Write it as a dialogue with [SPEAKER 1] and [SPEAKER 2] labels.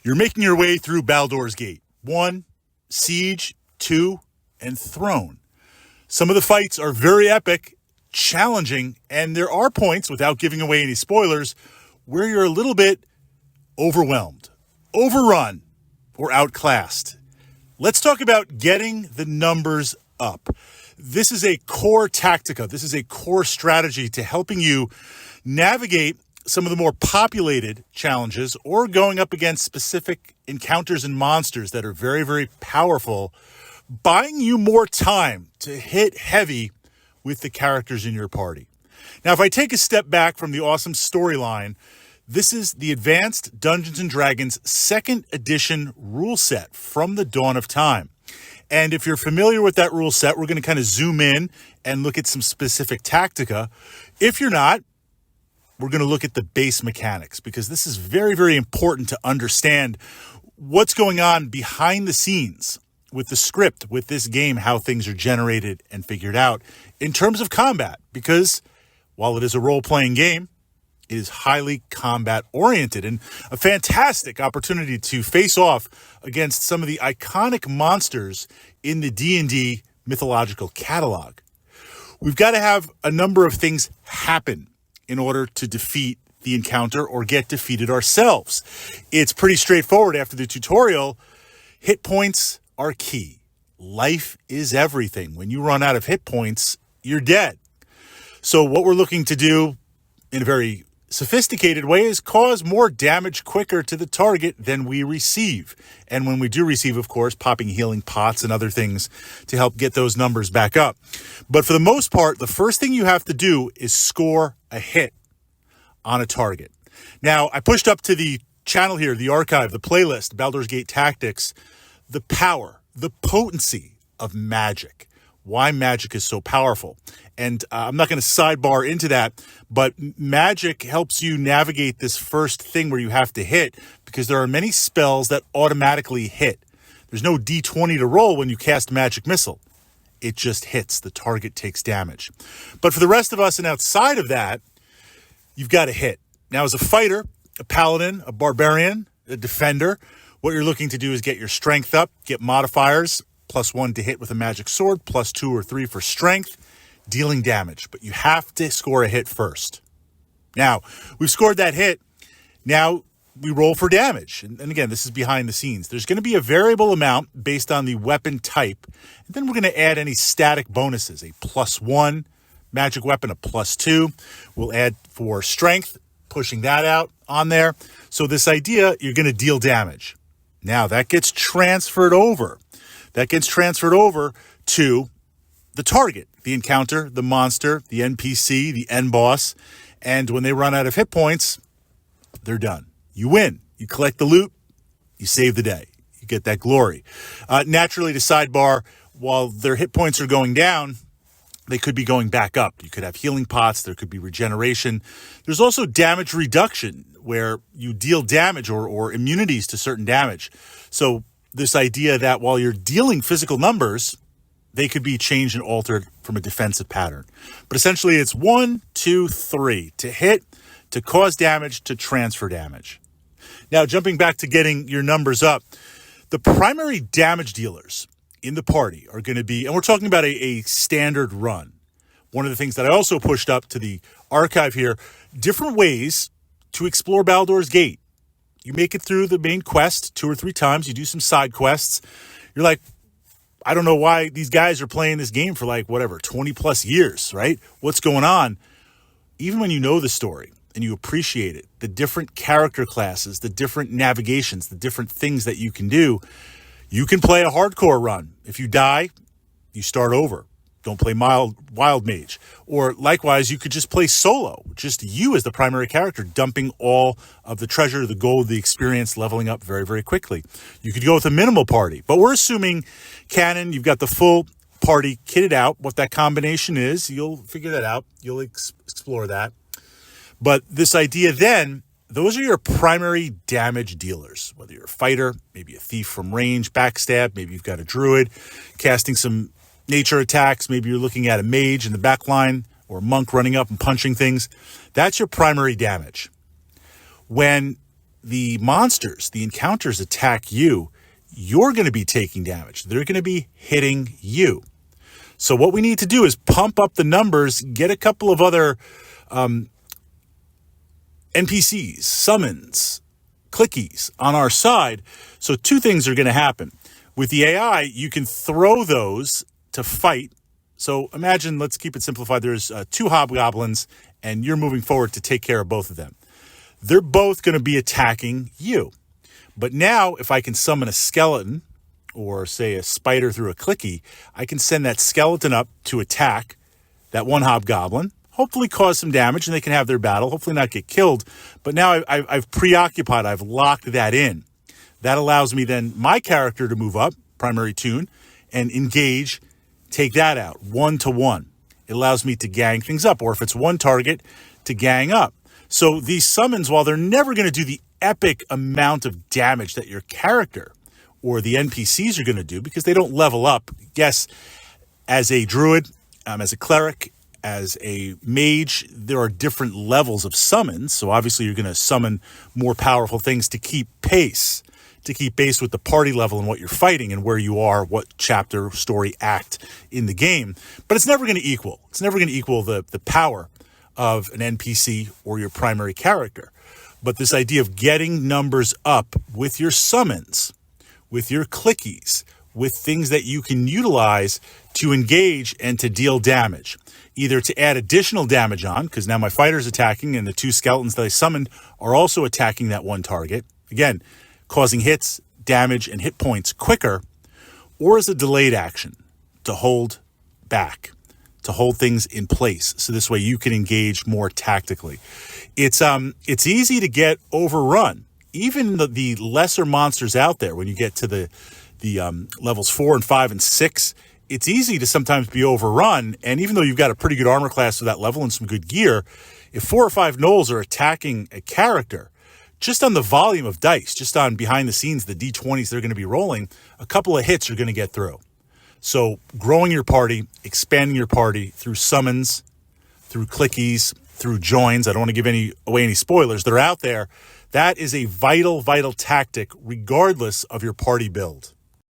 [SPEAKER 1] You're making your way through Baldur's Gate 1, Siege, 2, and Throne. Some of the fights are very epic, challenging, and there are points, without giving away any spoilers, where you're a little bit overwhelmed, overrun, or outclassed. Let's talk about getting the numbers up. This is a core tactica. This is a core strategy to helping you navigate some of the more populated challenges or going up against specific encounters and monsters that are very, very powerful, buying you more time to hit heavy with the characters in your party. Now, if I take a step back from the awesome storyline, this is the Advanced Dungeons & Dragons 2nd edition rule set from the dawn of time. And if you're familiar with that rule set, we're going to kind of zoom in and look at some specific tactica. If you're not, we're going to look at the base mechanics, because this is very, very important to understand what's going on behind the scenes with the script, with this game, how things are generated and figured out in terms of combat. Because while it is a role-playing game, it is highly combat-oriented and a fantastic opportunity to face off against some of the iconic monsters in the D&D mythological catalog. We've got to have a number of things happen in order to defeat the encounter or get defeated ourselves. It's pretty straightforward after the tutorial. Hit points are key. Life is everything. When you run out of hit points, you're dead. So what we're looking to do in a very sophisticated way is cause more damage quicker to the target than we receive. And when we do receive, of course, popping healing pots and other things to help get those numbers back up. But for the most part, the first thing you have to do is score a hit on a target. Now, I pushed up to the channel here, the archive, the playlist, Baldur's Gate Tactics, the power, the potency of magic. Why magic is so powerful. And I'm not going to sidebar into that, but magic helps you navigate this first thing where you have to hit, because there are many spells that automatically hit. There's no D20 to roll when you cast Magic Missile. It just hits. The target takes damage. But for the rest of us and outside of that, you've got to hit. Now, as a fighter, a paladin, a barbarian, a defender, what you're looking to do is get your strength up, get modifiers, +1 to hit with a magic sword, +2 or 3 for strength, dealing damage. But you have to score a hit first. Now, we've scored that hit. Now we roll for damage. And again, this is behind the scenes. There's going to be a variable amount based on the weapon type. And then we're going to add any static bonuses, a +1 magic weapon, a +2. We'll add for strength, pushing that out on there. So this idea, you're going to deal damage. Now that gets transferred over. That gets transferred over to the target, the encounter, the monster, the NPC, the end boss. And when they run out of hit points, they're done. You win. You collect the loot. You save the day. You get that glory. Naturally, to sidebar, while their hit points are going down, they could be going back up. You could have healing pots. There could be regeneration. There's also damage reduction, where you deal damage or immunities to certain damage. So this idea that while you're dealing physical numbers, they could be changed and altered from a defensive pattern. But essentially, it's 1, 2, 3 to hit, to cause damage, to transfer damage. Now, jumping back to getting your numbers up, the primary damage dealers in the party are going to be, and we're talking about a standard run. One of the things that I also pushed up to the archive here, different ways to explore Baldur's Gate. You make it through the main quest 2 or 3 times. You do some side quests. You're like, I don't know why these guys are playing this game for 20 plus years, right? What's going on? Even when you know the story and you appreciate it, the different character classes, the different navigations, the different things that you can do, you can play a hardcore run. If you die, you start over. Don't play wild mage. Or likewise, you could just play solo, just you as the primary character, dumping all of the treasure, the gold, the experience, leveling up very, very quickly. You could go with a minimal party, but we're assuming canon, you've got the full party kitted out. What that combination is, you'll figure that out. You'll explore that. But this idea then, those are your primary damage dealers, whether you're a fighter, maybe a thief from range, backstab, maybe you've got a druid casting some nature attacks, maybe you're looking at a mage in the back line or a monk running up and punching things. That's your primary damage. When the monsters, the encounters attack you, you're going to be taking damage. They're going to be hitting you. So what we need to do is pump up the numbers, get a couple of other NPCs, summons, clickies on our side. So two things are going to happen. With the AI, you can throw those to fight. So imagine, let's keep it simplified. There's two hobgoblins, and you're moving forward to take care of both of them. They're both going to be attacking you. But now, if I can summon a skeleton, or say a spider through a clicky, I can send that skeleton up to attack that one hobgoblin, hopefully cause some damage, and they can have their battle, hopefully not get killed. But now I've preoccupied, I've locked that in. That allows me then, my character, to move up, primary tune, and engage, take that out, 1-to-1. It allows me to gang things up, or if it's one target, to gang up. So these summons, while they're never going to do the epic amount of damage that your character or the NPCs are going to do, because they don't level up. Yes, as a druid, as a cleric, as a mage, there are different levels of summons. So obviously you're going to summon more powerful things to keep pace with the party level and what you're fighting and where you are, what chapter, story, act in the game. But it's never going to equal. It's never going to equal the power of an NPC or your primary character. But this idea of getting numbers up with your summons, with your clickies, with things that you can utilize to engage and to deal damage. Either to add additional damage on, because now my fighter's attacking and the two skeletons that I summoned are also attacking that one target. Again, causing hits, damage, and hit points quicker, or as a delayed action to hold back, to hold things in place. So this way you can engage more tactically. It's easy to get overrun. Even the lesser monsters out there, when you get to the levels 4 and 5 and 6, it's easy to sometimes be overrun. And even though you've got a pretty good armor class for that level and some good gear, if 4 or 5 gnolls are attacking a character, just on the volume of dice, just on behind the scenes, the D20s they're going to be rolling, a couple of hits are going to get through. So growing your party, expanding your party through summons, through clickies, through joins. I don't want to give away any spoilers. They're out there. That is a vital, vital tactic regardless of your party build.